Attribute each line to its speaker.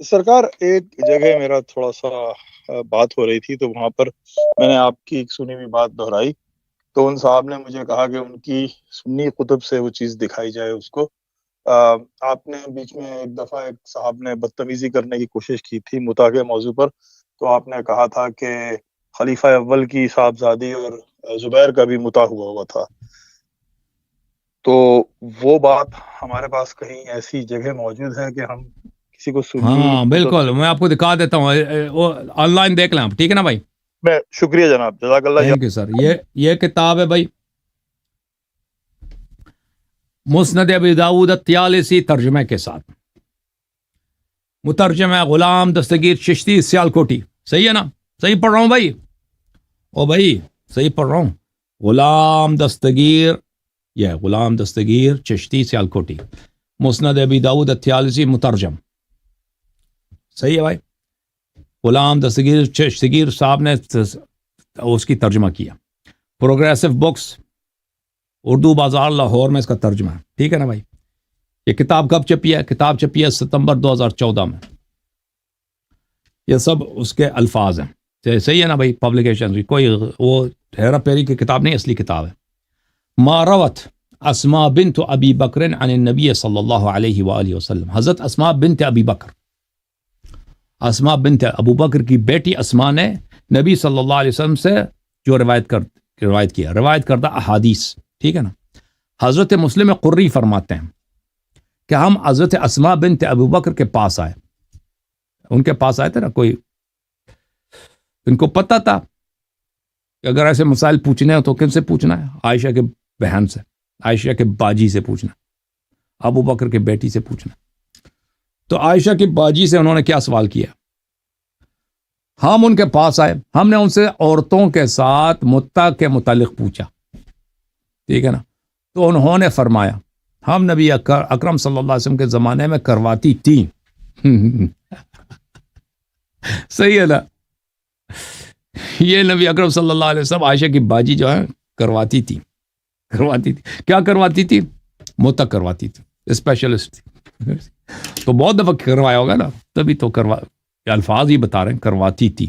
Speaker 1: سرکار ایک جگہ میرا تھوڑا سا بات ہو رہی تھی، تو وہاں پر میں نے آپ کی ایک سنی ہوئی بات دہرائی، تو ان صاحب نے مجھے کہا کہ ان کی سنی کتب سے وہ چیز دکھائی جائے اس کو۔ آپ نے بیچ میں ایک دفعہ ایک صاحب نے بدتمیزی کرنے کی کوشش کی تھی متع کے موضوع پر، تو آپ نے کہا تھا کہ خلیفہ اول کی صاحبزادی اور زبیر کا بھی متع ہوا ہوا تھا۔ تو وہ بات ہمارے پاس کہیں ایسی جگہ موجود ہے کہ ہم کسی کو سنی
Speaker 2: ہاں
Speaker 1: کتب
Speaker 2: بالکل،
Speaker 1: سے؟
Speaker 2: میں آپ کو دکھا دیتا ہوں، وہ آن لائن دیکھ لیں آپ، ٹھیک ہے نا بھائی؟
Speaker 1: میں شکریہ جناب، جزاک اللہ۔
Speaker 2: Thank you sir. یہ کتاب ہے بھائی، مسند ابی داؤد الطیالسی ترجمے کے ساتھ، مترجم ہے غلام دستگیر چشتی سیالکوٹی۔ صحیح ہے نا؟ صحیح پڑھ رہا ہوں بھائی؟ او بھائی صحیح پڑھ رہا ہوں؟ غلام دستگیر، یہ غلام دستگیر چشتی سیالکوٹی، مسند ابی داؤد الطیالسی مترجم۔ صحیح ہے بھائی؟ غلام دستگیر چشتگیر صاحب نے اس کی ترجمہ کیا۔ پروگریسو بکس، اردو بازار لاہور میں اس کا ترجمہ ہے، ٹھیک ہے نا بھائی؟ یہ کتاب کب چھپی ہے؟ کتاب چھپی ہے ستمبر 2014 میں۔ یہ سب اس کے الفاظ ہیں، صحیح ہے نا بھائی؟ پبلیکیشن کی کوئی وہ ہیرا پھیری کی کتاب نہیں، اصلی کتاب ہے۔ ما روت اسماء بنت ابی بکر عن النبی صلی اللہ علیہ وآلہ وسلم، حضرت اسماء بنت ابی بکر، اسماء بنت ابو بکر کی بیٹی اسماء نے نبی صلی اللہ علیہ وسلم سے جو روایت کردہ احادیث، ٹھیک ہے نا؟ حضرت مسلم قری فرماتے ہیں کہ ہم حضرت اسماء بنت ابو بکر کے پاس آئے، ان کے پاس آئے تھے نا، کوئی ان کو پتہ تھا کہ اگر ایسے مسائل پوچھنے ہو تو کن سے پوچھنا ہے؟ عائشہ کے بہن سے، عائشہ کے باجی سے پوچھنا، ابو بکر کے بیٹی سے پوچھنا۔ تو عائشہ کی باجی سے انہوں نے کیا سوال کیا؟ ہم ان کے پاس آئے، ہم نے ان سے عورتوں کے ساتھ متع کے متعلق پوچھا، ٹھیک ہے نا؟ تو انہوں نے فرمایا ہم نبی اکرم صلی اللہ علیہ وسلم کے زمانے میں کرواتی تھی۔ صحیح ہے نا؟ یہ نبی اکرم صلی اللہ علیہ وسلم عائشہ کی باجی جو ہے کرواتی تھی۔ کیا کرواتی تھی؟ متع کرواتی تھی، اسپیشلسٹ تھی۔ تو بہت دفعہ کروایا ہوگا نا، تبھی تو الفاظ ہی بتا رہے ہیں، کرواتی تھی۔